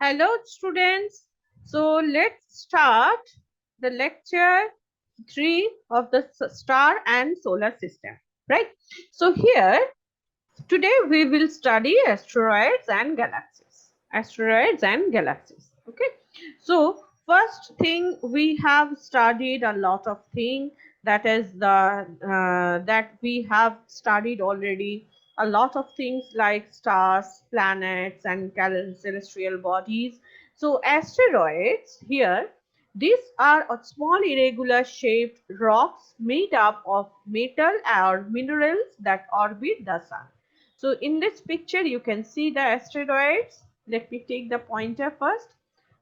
Hello, students. So let's start the lecture 3 of the star and solar system, right? So here today we will study asteroids and galaxies. Asteroids and galaxies. Okay. So first thing, we have studied a lot of things, that is the that we have studied already a lot of things like stars, planets, and celestial bodies. So asteroids here, these are a small irregular shaped rocks made up of metal or minerals that orbit the sun. So in this picture, you can see the asteroids. Let me take the pointer first.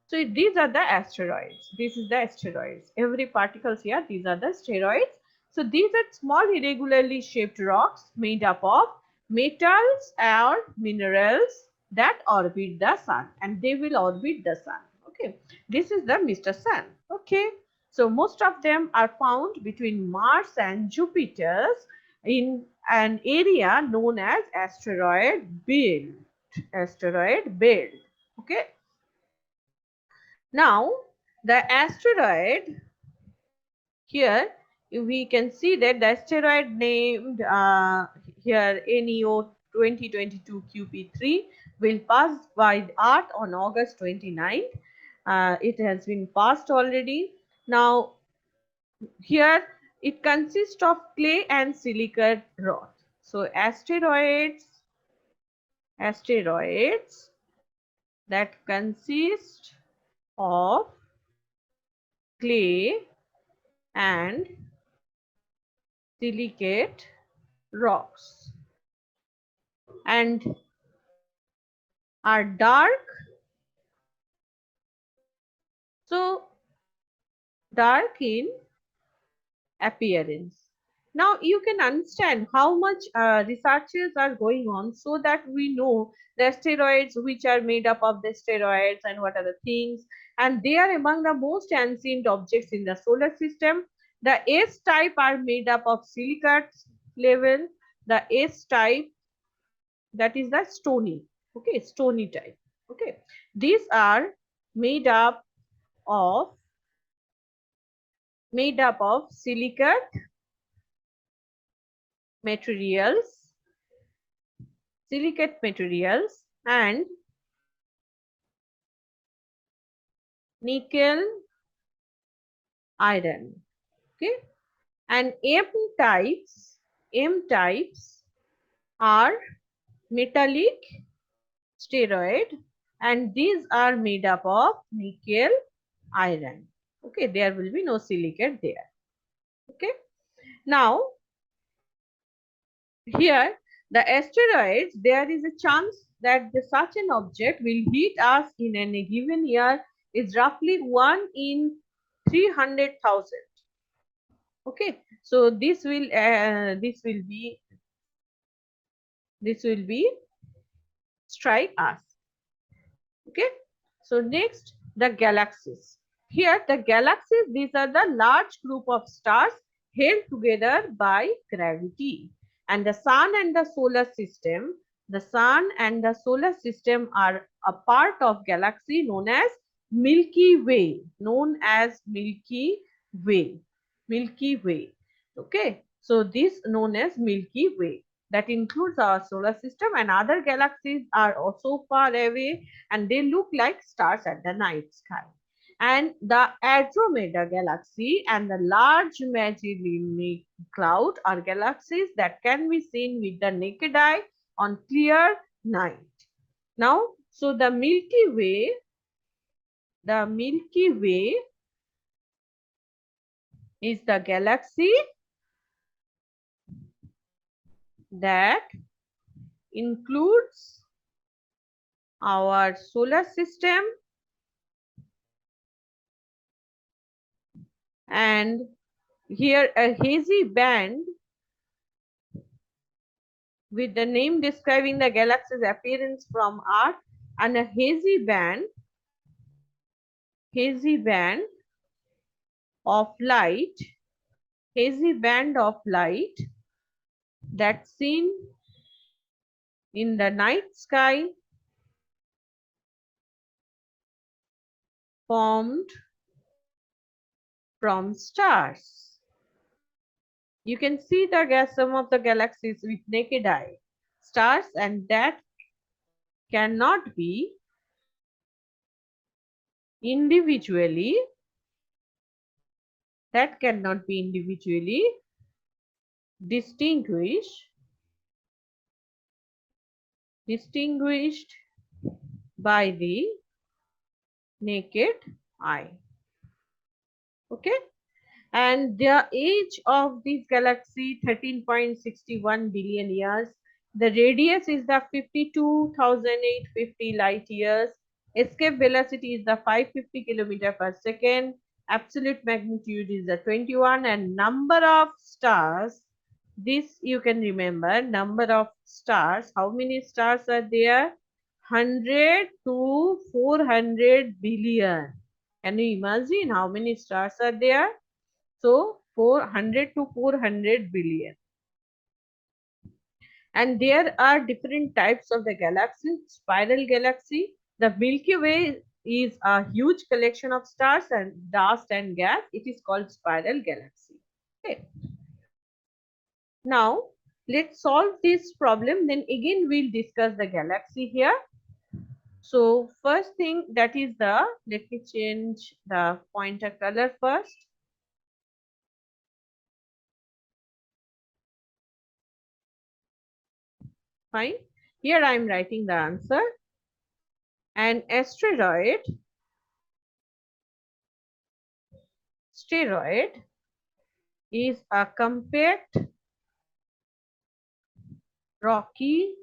So these are the asteroids. This is the asteroids. Every particles here, these are the asteroids. So these are small irregularly shaped rocks made up of metals or minerals that orbit the sun, and they will orbit the sun. Okay. This is the Mr. Sun. Okay. So most of them are found between Mars and Jupiter's in an area known as asteroid belt. Asteroid belt. Okay. Now, the asteroid here, we can see that the asteroid named here NEO 2022 QP3 will pass by Earth on August 29th. It has been passed already. Now, here it consists of clay and silicate rock. So asteroids that consist of clay and silicate rocks and are dark, so dark in appearance. Now you can understand how much researches are going on, so that we know the asteroids, which are made up of the asteroids and what are the things, and they are among the most ancient objects in the solar system. The S type are made up of silicate level. The S type, that is the stony, okay, stony type. Okay, these are made up of silicate materials, and nickel iron. Okay, and M types are metallic steroid, and these are made up of nickel iron. Okay, there will be no silicate there. Okay, now here the asteroids, there is a chance that such an object will hit us in a given year is roughly 1 in 300,000. Okay, so this will be strike us. Okay, so next, the galaxies. Here the galaxies, these are the large group of stars held together by gravity, and the sun and the solar system, are a part of galaxy known as Milky Way, Milky Way. Okay, so this known as Milky Way, that includes our solar system, and other galaxies are also far away and they look like stars at the night sky. And the Andromeda galaxy and the large Magellanic Cloud are galaxies that can be seen with the naked eye on clear night. Now, so the Milky Way is the galaxy that includes our solar system, and here a hazy band with the name describing the galaxy's appearance from Earth, and a hazy band of light, that's seen in the night sky formed from stars. You can see some of the galaxies with naked eye, stars, and cannot be individually that cannot be individually distinguished distinguished by the naked eye. Okay, and the age of this galaxy 13.61 billion years. The radius is the 52,850 light years. Escape velocity is the 550 kilometer per second. Absolute magnitude is the 21, and number of stars, this you can remember, number of stars, how many stars are there? 100 to 400 billion. Can you imagine how many stars are there? So 400 to 400 billion. And there are different types of the galaxy. Spiral galaxy. The Milky Way is a huge collection of stars and dust and gas. It is called spiral galaxy. Okay. Now let's solve this problem. Then again we'll discuss the galaxy here. So first thing, that is let me change the pointer color first. Fine. Here I am writing the answer. An asteroid is a compact, rocky,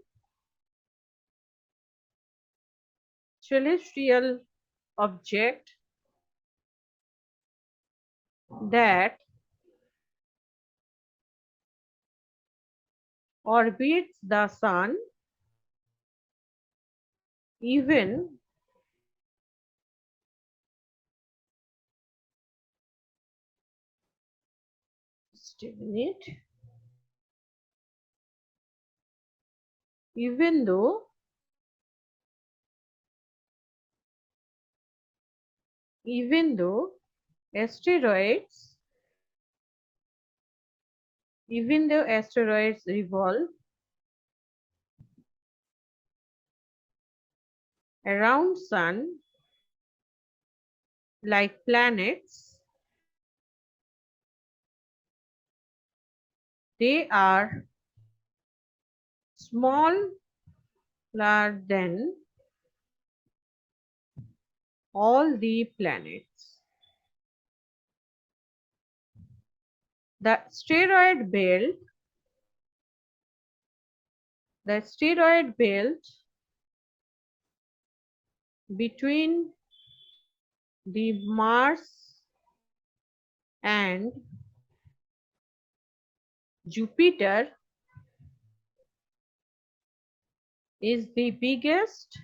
celestial object that orbits the sun, even just a minute, even though even though asteroids revolve around sun like planets, they are smaller than all the planets. The asteroid belt between the Mars and Jupiter is the biggest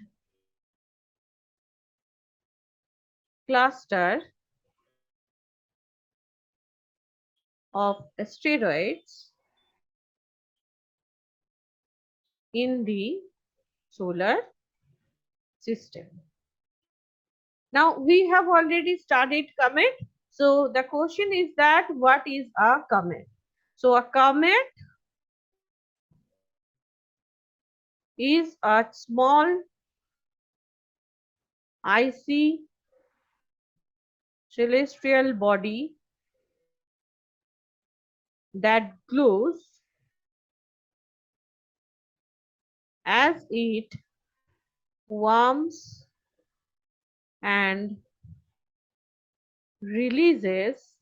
cluster of asteroids in the solar system. Now we have already studied comet. So the question is that what is a comet? So a comet is a small icy celestial body that glows as it warms and releases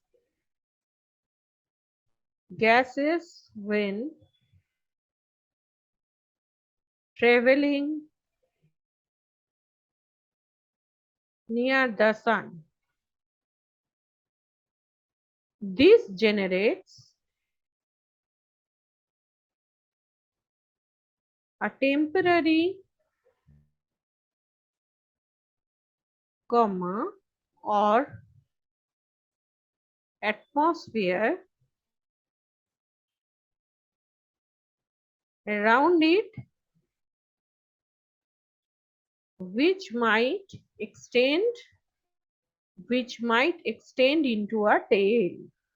gases when traveling near the sun. This generates a temporary or atmosphere around it, which might extend which might extend into a tail.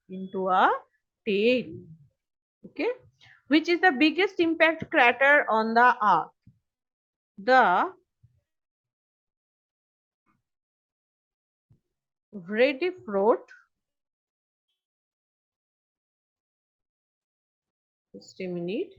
Into a tail. Okay. Which is the biggest impact crater on the Earth? The Vredefort. Just a minute.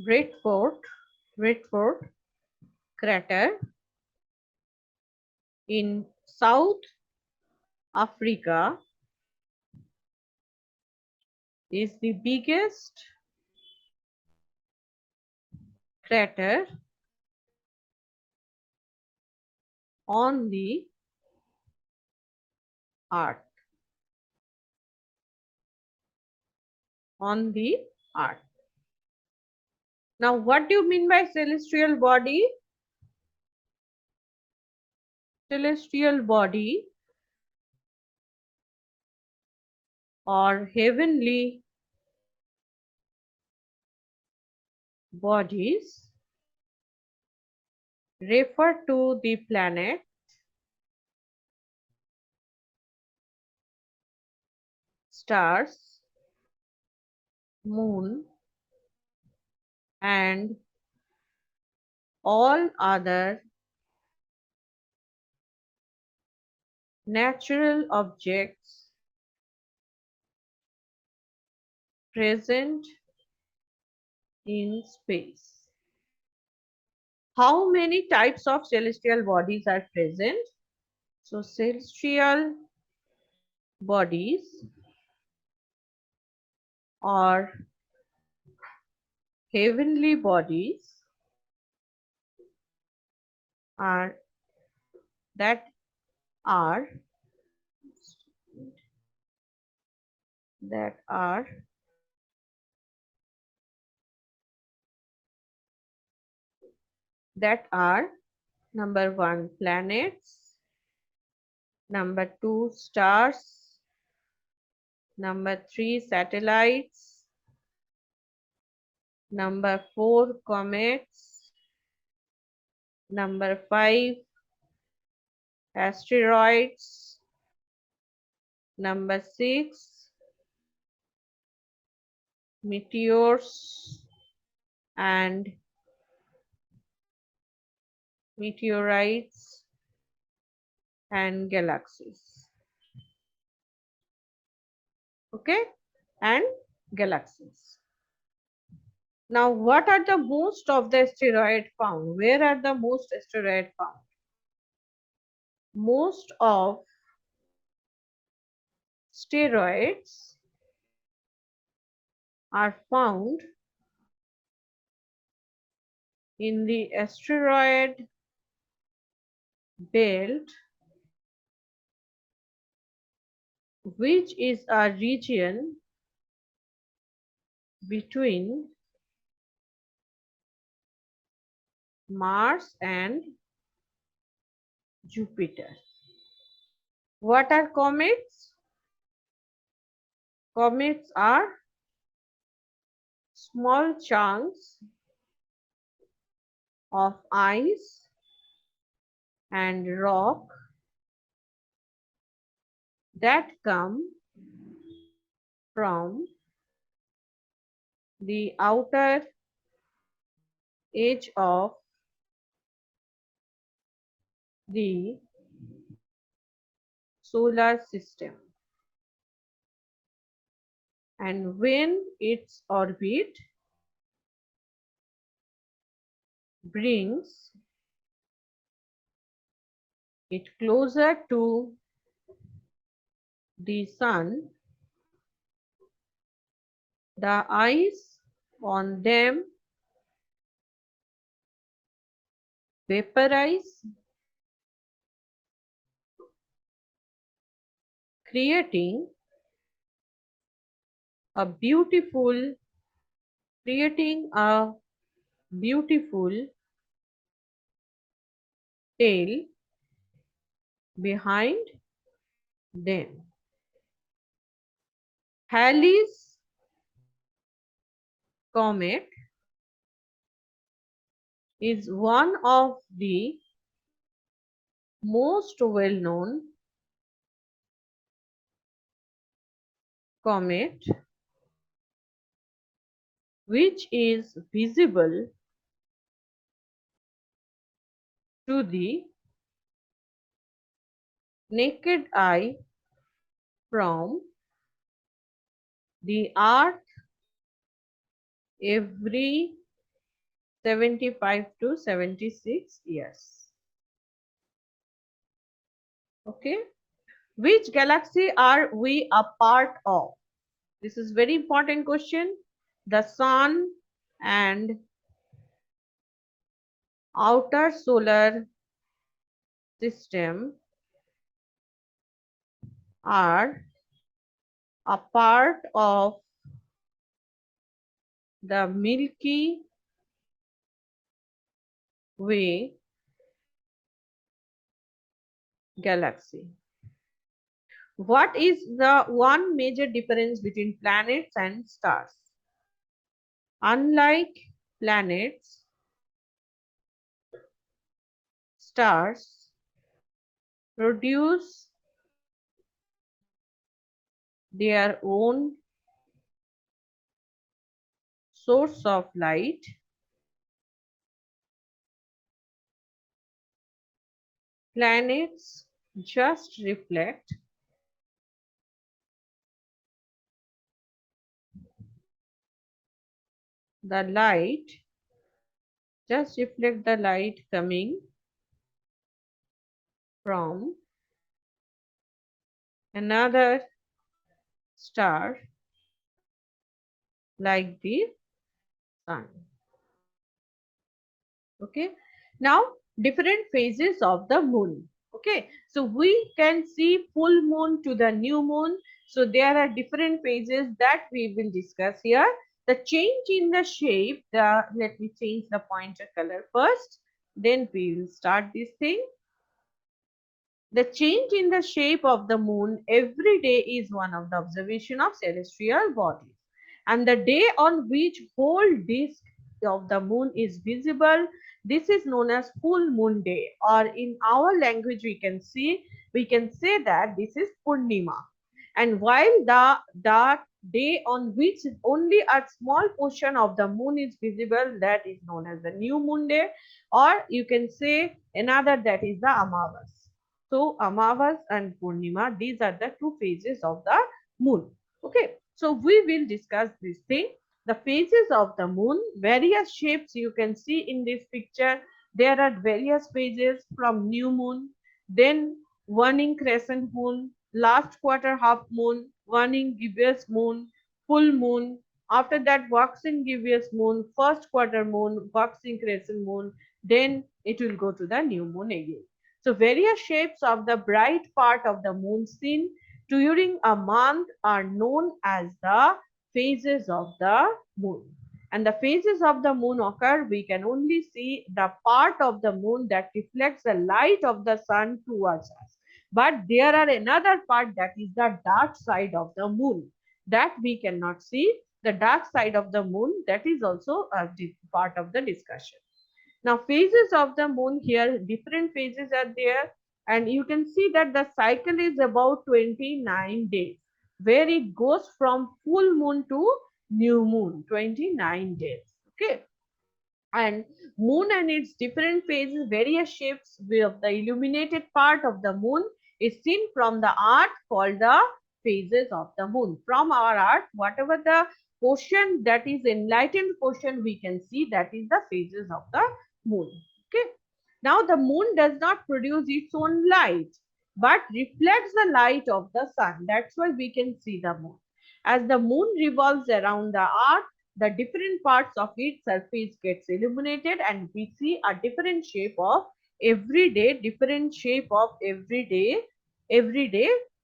Vredefort crater in South Africa is the biggest crater on the Earth. On the Earth. Now, what do you mean by celestial body? Celestial body or heavenly bodies refer to the planet, stars, moon, and all other natural objects present in space. How many types of celestial bodies are present? So, celestial bodies or heavenly bodies are that are that are that are number 1 planets, number 2 stars, number 3 satellites, number 4 comets, number 5 asteroids, number 6 meteors and meteorites and galaxies. Okay, and galaxies. Now, what are the most of the asteroid found? Where are the most asteroid found? Most of asteroids are found in the asteroid belt, which is a region between Mars and Jupiter. What are comets? Comets are small chunks of ice and rock that come from the outer edge of the solar system, and when its orbit brings it closer to the sun, the ice on them vaporize, creating a beautiful creating a beautiful tail behind them. Halley's comet is one of the most well-known comet which is visible to the naked eye from the Earth every 75 to 76 years. Okay. Which galaxy are we a part of? This is very important question. The Sun and outer solar system are a part of the Milky Way galaxy. What is the one major difference between planets and stars? Unlike planets, stars produce their own source of light. Planets just reflect the light, coming from another star like the sun. Okay. Now, different phases of the moon. Okay. So, we can see full moon to the new moon. So, there are different phases that we will discuss here. The change in the shape, let me change the pointer color first. Then we will start this thing. The change in the shape of the moon every day is one of the observation of celestial bodies. And the day on which whole disk of the moon is visible, this is known as full moon day, or in our language we can say that this is Purnima. And while the day on which only a small portion of the moon is visible, that is known as the new moon day, or you can say another, that is the Amavas. So Amavas and Purnima, these are the two phases of the moon. Okay. So we will discuss this thing. The phases of the moon, various shapes you can see in this picture. There are various phases from new moon, then waning crescent moon, last quarter half moon, waning gibbous moon, full moon. After that, waxing gibbous moon, first quarter moon, waxing crescent moon. Then it will go to the new moon again. So various shapes of the bright part of the moon seen during a month are known as the phases of the moon. And the phases of the moon occur, we can only see the part of the moon that reflects the light of the sun towards us. But there are another part, that is the dark side of the moon, that we cannot see. The dark side of the moon, that is also a part of the discussion. Now, phases of the moon, here different phases are there, and you can see that the cycle is about 29 days, where it goes from full moon to new moon, 29 days. Okay. And moon and its different phases, various shapes of the illuminated part of the moon is seen from the earth, called the phases of the moon. From our earth, whatever the portion that is enlightened portion we can see, that is the phases of the moon. Okay. Now the moon does not produce its own light, but reflects the light of the sun. That's why we can see the moon. As the moon revolves around the earth, the different parts of its surface gets illuminated, and we see a different shape of everyday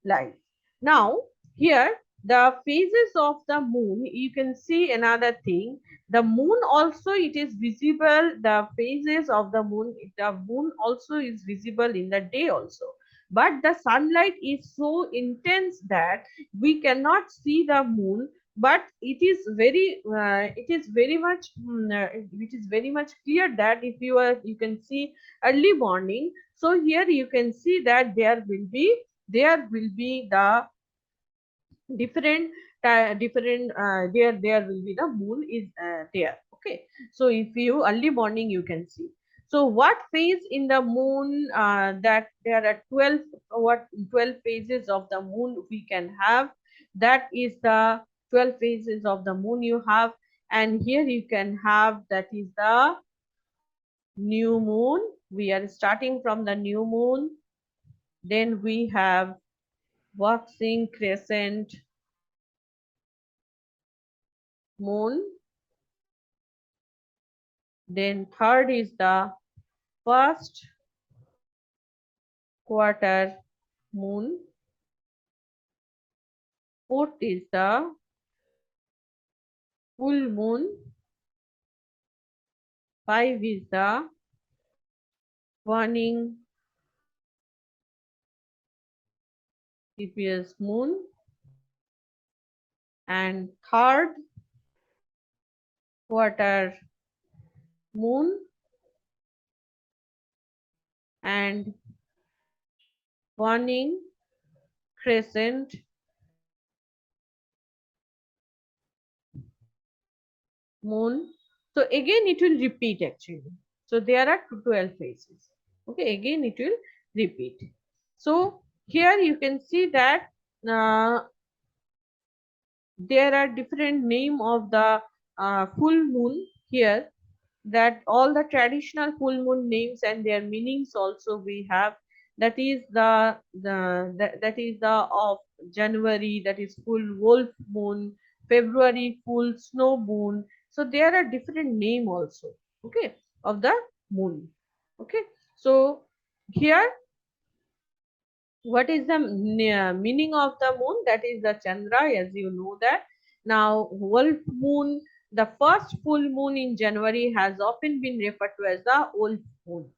life. Now here, the phases of the moon, you can see another thing. The moon also, it is visible, the phases of the moon also is visible in the day also. but the sunlight is so intense that we cannot see the moon, but it is very much it is very much clear that if you can see early morning, so here you can see that there will be the different there will be the moon is there. Okay, so if you early morning you can see. So what phase in the moon, that there are 12, what 12 phases of the moon we can have, that is the 12 phases of the moon you have. And here you can have, that is the new moon. We are starting from the new moon, then we have waxing crescent moon, then third is the first quarter moon, fourth is the full moon, five is the waning previous moon, and third quarter moon, and waning crescent moon. So again it will repeat actually. So there are 12 phases. Okay, again it will repeat. So here you can see that uh, there are different name of the full moon here, that all the traditional full moon names and their meanings also we have. That is that is the of January, that is full wolf moon, February full snow moon. So there are different name also, okay, of the moon. Okay, so here what is the meaning of the moon? That is the Chandra, as you know that. Now wolf moon, the first full moon in January, has often been referred to as the wolf moon,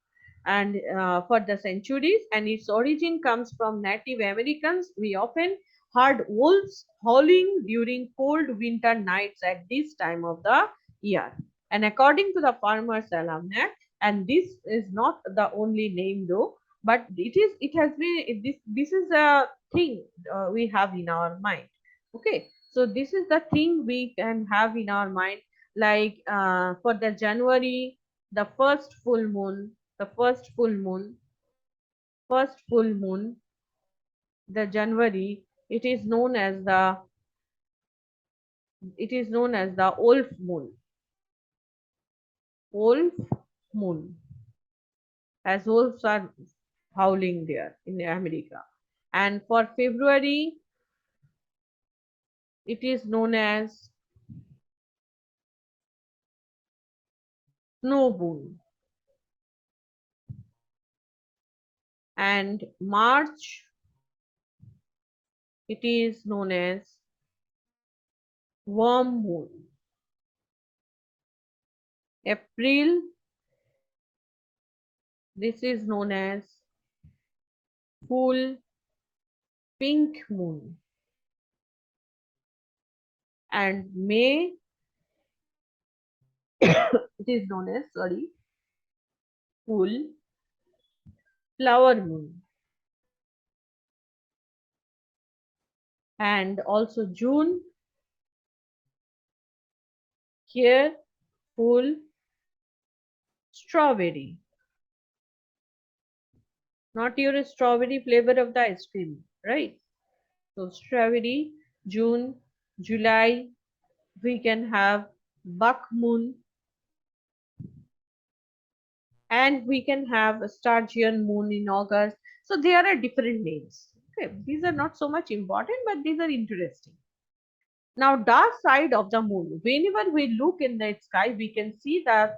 and for the centuries, and its origin comes from Native Americans. We often heard wolves howling during cold winter nights at this time of the year. And according to the Farmer's Almanac, and this is not the only name though, but it has been this is a thing we have in our mind. Okay, so this is the thing we can have in our mind, like for the January, the first full moon, the January, it is known as the wolf moon, as wolves are howling there in America. And for February, it is known as snow moon. And March, it is known as warm moon. April, this is known as full pink moon. And May, it is known as, sorry, full flower moon. And also June, here full strawberry, not your strawberry flavor of the ice cream, right? So strawberry, June, July, we can have buck moon, and we can have a Sturgeon moon in August. So there are different names. Okay, these are not so much important, but these are interesting. Now, dark side of the moon. Whenever we look in the sky, we can see that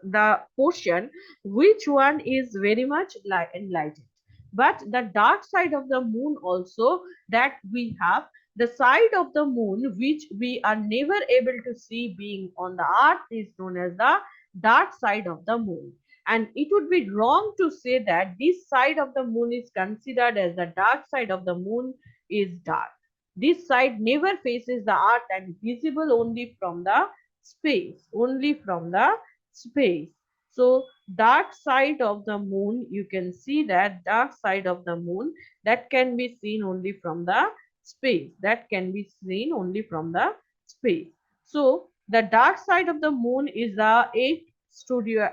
the portion which one is very much enlightened. But the dark side of the moon also, that we have, the side of the moon which we are never able to see being on the earth, is known as the dark side of the moon. And it would be wrong to say that this side of the moon is considered as the dark side of the moon is dark. This side never faces the earth and visible only from the space, only from the space. So dark side of the moon, you can see that dark side of the moon that can be seen only from the space, that can be seen only from the space. So the dark side of the moon is the eighth studio.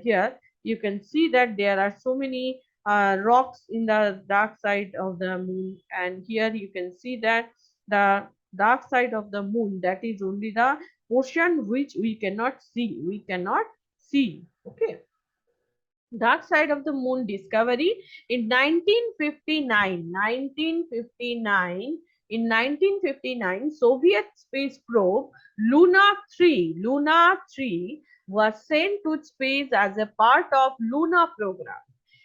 Here you can see that there are so many rocks in the dark side of the moon, and here you can see that the dark side of the moon, that is only the portion which we cannot see, okay. Dark Side of the Moon discovery in 1959. 1959, Soviet space probe Luna 3 was sent to space as a part of Luna program,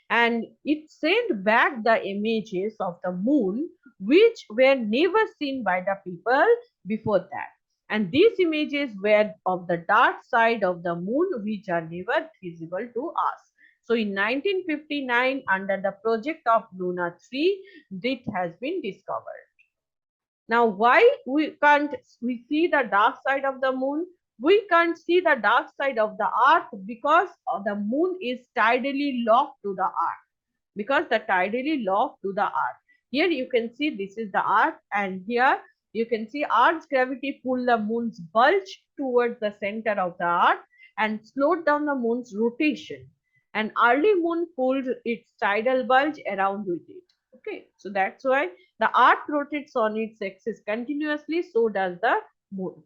and it sent back the images of the moon which were never seen by the people before that. And these images were of the dark side of the moon which are never visible to us. So in 1959, under the project of Luna 3, it has been discovered. Now, why we can't we see the dark side of the moon? We can't see the dark side of the earth because the moon is tidally locked to the earth. Because the tidally locked to the earth. Here you can see this is the earth, and here you can see earth's gravity pulled the moon's bulge towards the center of the earth and slowed down the moon's rotation. An early moon pulled its tidal bulge around with it. Okay, so that's why the earth rotates on its axis continuously, so does the moon.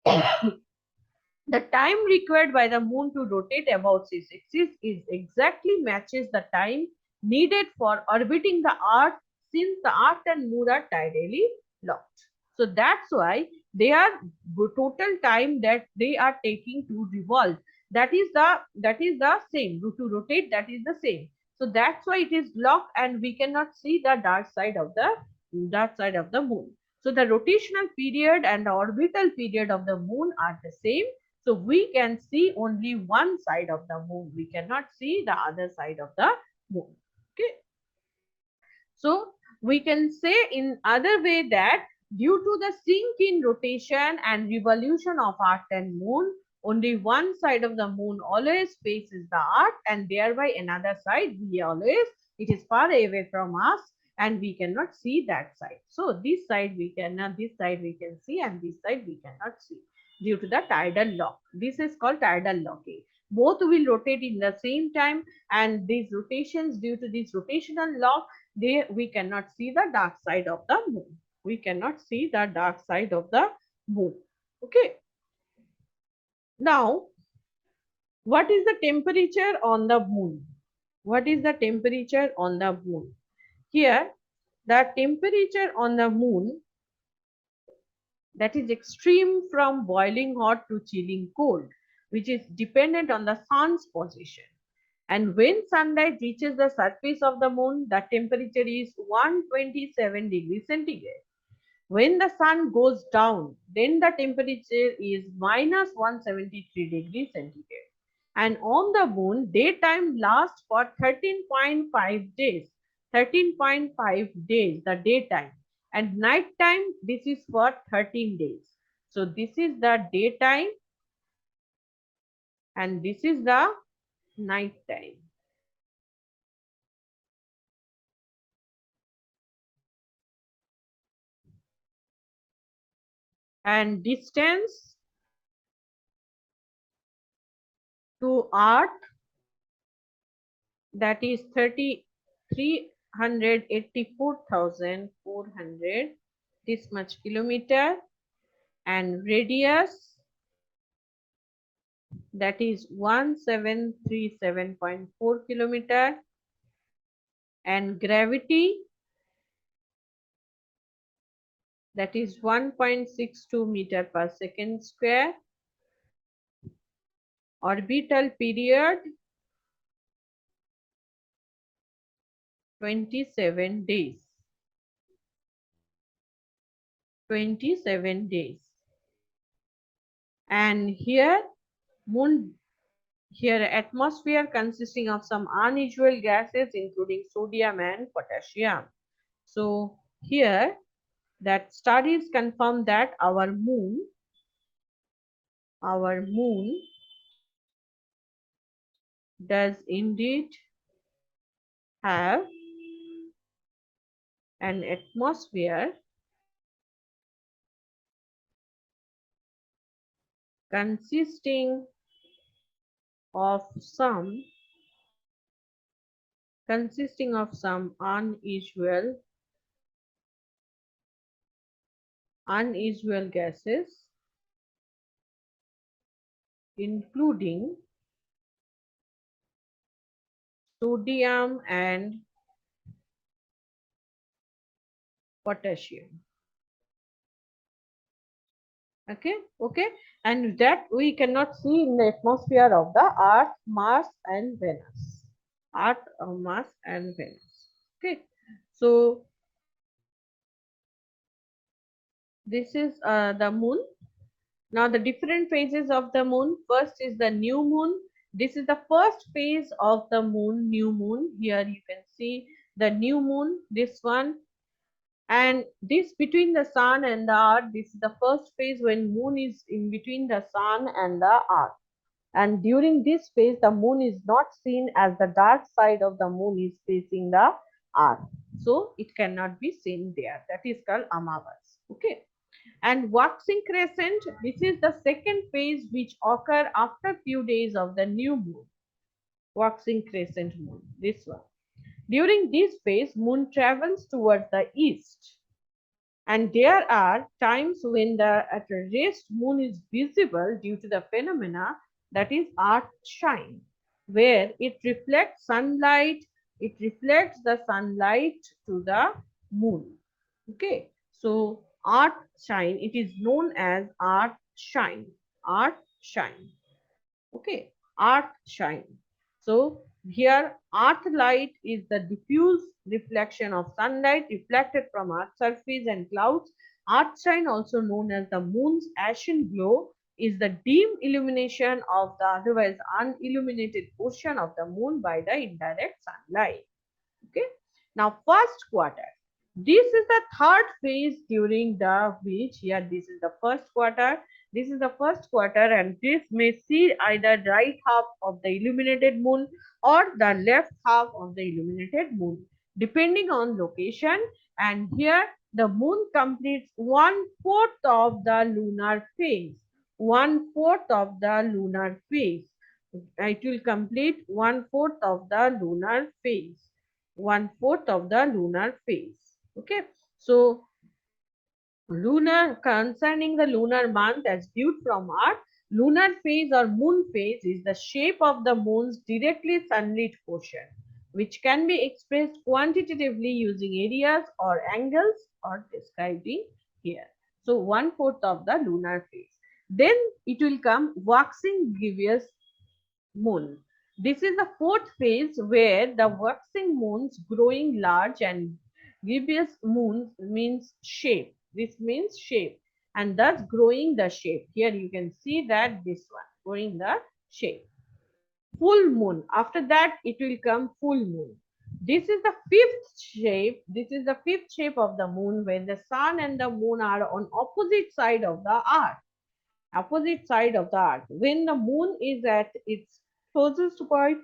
The time required by the moon to rotate about its axis is exactly matches the time needed for orbiting the earth, since the earth and moon are tidally locked. So that's why their total time that they are taking to revolve, that is the same, to rotate, that is the same. So that's why it is locked and we cannot see the dark side of the moon. So the rotational period and the orbital period of the moon are the same. So we can see only one side of the moon. We cannot see the other side of the moon. Okay. So we can say in other way that due to the sink in rotation and revolution of earth and moon, only one side of the moon always faces the earth, and thereby another side it is far away from us and we cannot see that side. So this side we cannot, this side we can see, and this side we cannot see due to the tidal lock. This is called tidal locking. Both will rotate in the same time, and these rotations, due to this rotational lock, we cannot see the dark side of the moon. We cannot see the dark side of the moon. Okay. Now, what is the temperature on the moon? What is the temperature on the moon? Here, the temperature on the moon, that is extreme from boiling hot to chilling cold, which is dependent on the sun's position. And when sunlight reaches the surface of the moon, the temperature is 127 degrees centigrade. When the sun goes down, then the temperature is minus 173 degrees centigrade. And on the moon, daytime lasts for 13.5 days. 13.5 days, the daytime. And nighttime, this is for 13 days. So this is the daytime and this is the nighttime. And distance to earth, that is 384,400 this much kilometer, and radius, that is 1737.4 kilometer, and gravity, that is 1.62 meter per second square. Orbital period 27 days. 27 days. And here moon Here, atmosphere consisting of some unusual gases, including sodium and potassium. So, here, that studies confirm that our moon does indeed have an atmosphere consisting of some unusual gases, including sodium and potassium. Okay, and that we cannot see in the atmosphere of the Earth, Mars, and Venus. Earth, Mars, and Venus. Okay, so this is the moon. Now the different phases of the moon. First is the new moon. This is the first phase of the moon, new moon. Here you can see the new moon, this one. And this between the sun and the earth, this is the first phase when moon is in between the sun and the earth. And during this phase, the moon is not seen as the dark side of the moon is facing the earth. So it cannot be seen there. That is called Amavas. Okay. And waxing crescent, this is the second phase which occur after few days of the new moon. Waxing crescent moon, this one. During this phase, moon travels towards the east. And there are times when the at rest moon is visible due to the phenomena that is earth shine, where it reflects the sunlight to the moon. Okay, so earth shine, it is known as earth shine. Earth shine. Okay, earth shine. So here earth light is the diffuse reflection of sunlight reflected from earth's surface and clouds. Earth shine, also known as the moon's ashen glow, is the dim illumination of the otherwise unilluminated portion of the moon by the indirect sunlight. Okay, now first quarter, this is the third phase during the which here this is the first quarter, and this may see either right half of the illuminated moon or the left half of the illuminated moon depending on location. And here the moon completes 1/4 of the lunar phase. 1/4 of the lunar phase. It will complete 1/4 of the lunar phase. 1/4 of the lunar phase. Okay, so lunar, concerning the lunar month as viewed from Earth, lunar phase or moon phase is the shape of the moon's directly sunlit portion, which can be expressed quantitatively using areas or angles or described in here. So 1/4 of the lunar phase. Then it will come waxing gibbous moon. This is the fourth phase where the waxing moons growing large and gibbous moons means shape. This means shape and thus growing the shape. Here you can see that this one growing the shape. Full moon. After that it will come full moon. This is the fifth shape. This is the fifth shape of the moon when the sun and the moon are on opposite side of the earth. Opposite side of the earth. When the moon is at its closest point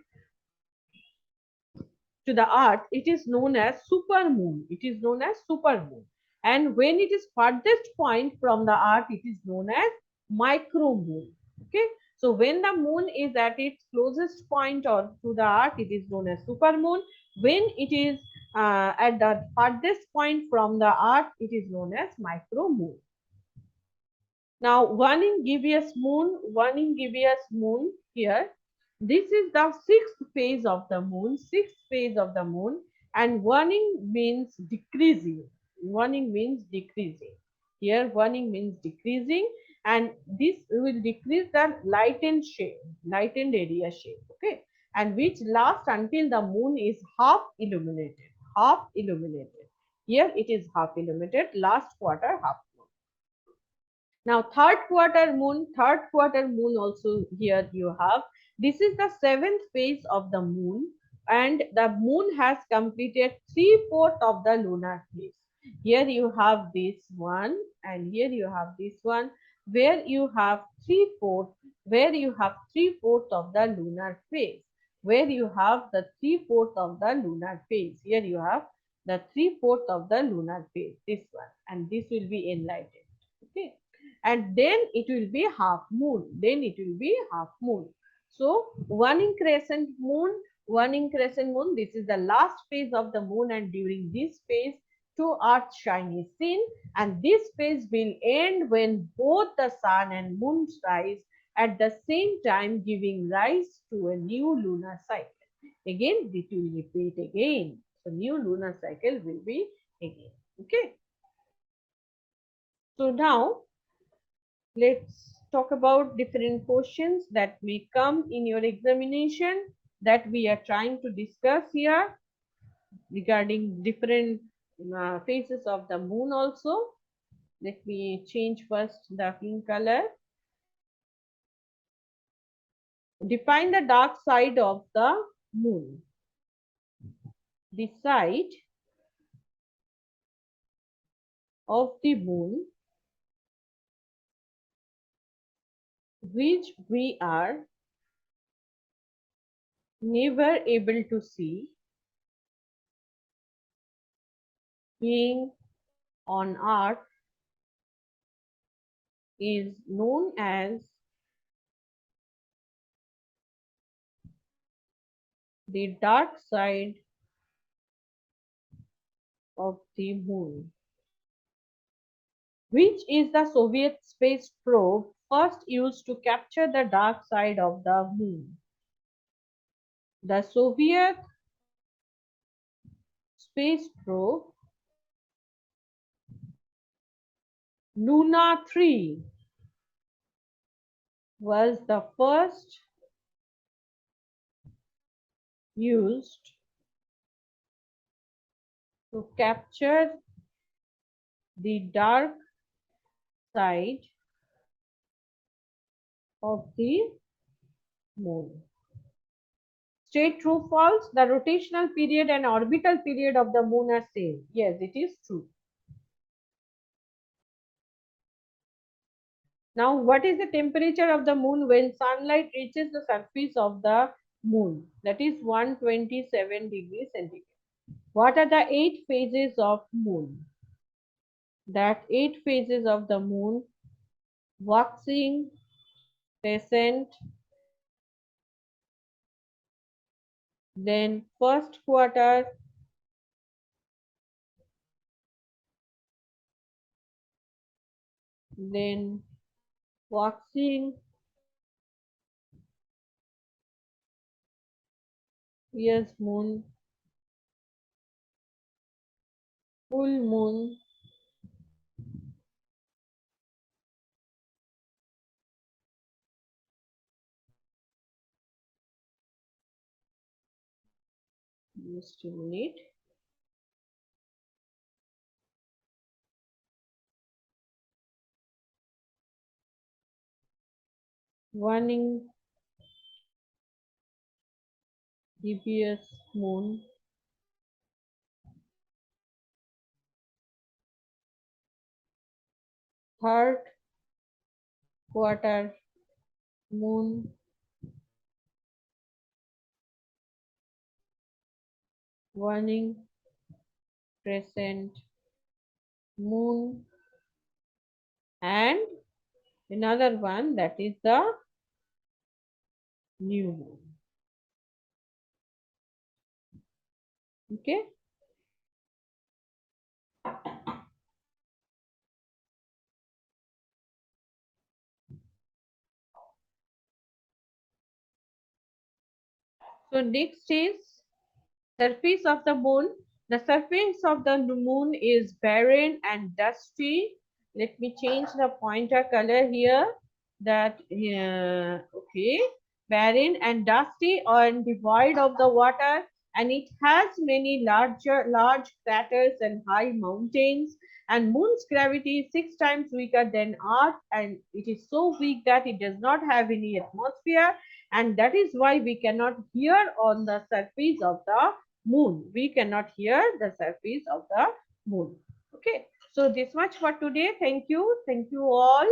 to the earth, it is known as supermoon. It is known as supermoon. And when it is farthest point from the earth, it is known as micromoon. Okay. So when the moon is at its closest point or to the earth, it is known as supermoon. When it is at the farthest point from the earth, it is known as micromoon. Now, waning gibbous moon here. This is the sixth phase of the moon, and waning means decreasing. Waning means decreasing. Here, waning means decreasing, and this will decrease the lightened area shape. Okay, and which lasts until the moon is half illuminated. Half illuminated. Here it is half illuminated. Last quarter half. Now third quarter moon also here you have. This is the seventh phase of the moon, and the moon has completed 3/4 of the lunar phase. Here you have this one, and here you have this one, where you have 3/4, where you have 3/4 of the lunar phase, where you have the 3/4 of the lunar phase. Here you have the 3/4 of the lunar phase, this one, and this will be enlightened. Okay, and then it will be half moon. Then it will be half moon. So one in crescent moon, one in crescent moon. This is the last phase of the moon, and during this phase, two earth shine is seen, and this phase will end when both the sun and moon rise at the same time, giving rise to a new lunar cycle. Again, this will repeat again. So new lunar cycle will be again. Okay. So now let's talk about different questions that may come in your examination that we are trying to discuss here regarding different phases of the moon also. Let me change first the pink color. Define the dark side of the moon. The side of the moon which we are never able to see being on earth is known as the dark side of the moon, which is the Soviet space probe first used to capture the dark side of the moon. The Soviet space probe Luna 3 was the first used to capture the dark side of the moon. Straight true false? The rotational period and orbital period of the moon are same. Yes, it is true. Now, what is the temperature of the moon when sunlight reaches the surface of the moon? That is 127 degrees centigrade. What are the 8 phases of moon? That 8 phases of the moon: waxing, crescent, then first quarter, then waxing, yes, moon, full moon, just a minute, waning, GBS moon, third quarter moon, waning, crescent moon, and another one, that is the new moon. Okay. So next is surface of the moon. The surface of the moon is barren and dusty. Let me change the pointer color here. That okay, barren and dusty and devoid of the water, and it has many large craters and high mountains. And moon's gravity is 6 times weaker than Earth, and it is so weak that it does not have any atmosphere, and that is why we cannot hear on the surface of the moon. We cannot hear the surface of the moon. Okay. So this much for today. Thank you. Thank you all.